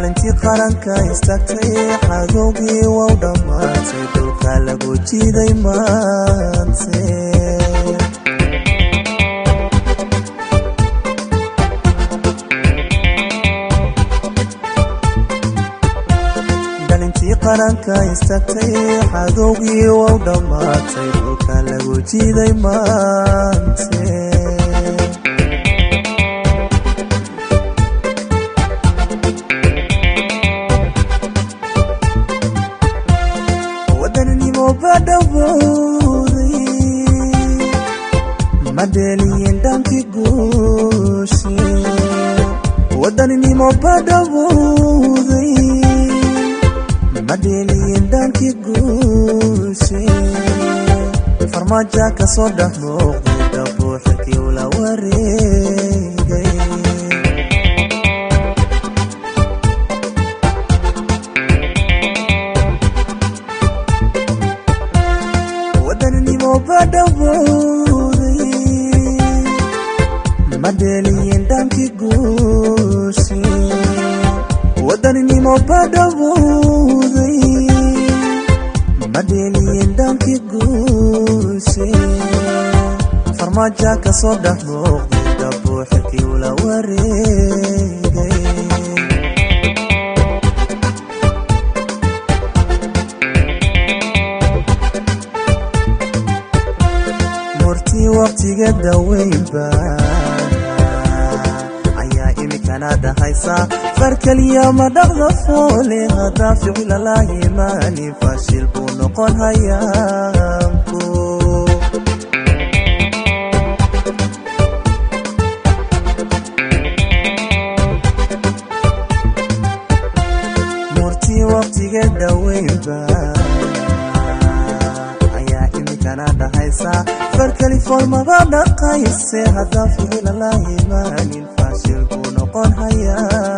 dhalintii qaranka istaagtay cadowgii waa u dhammaatay dhulka lagu jiiday maante qaranka istaagtay cadowgii waa u dhammaatay dhulka lagu jiiday maante wadanimo badawooday madeliyin dhankii guushe wadanimo badawooday madeliyin dhankii guushe farmaajo ka soo dhex muuqday dhabuuxilkii ula wareegay wadanimo badawooday madeliyin dhankii guushe wadanimo badawooday madeliyin dhankii guushe farmaajo ka soo dhex muuqday dhabuuxilkii ula wareegay murtii waqtiga daweynba kanada haysa farkaliya ma dhaqda foole hada ficila la yimaani fashil buu noqon hayaanku murtii waqtiga daweynba ayaa kanada haysa farkali foolmaba dhaqayse hada ficila la yimaani fashil noqon hayaa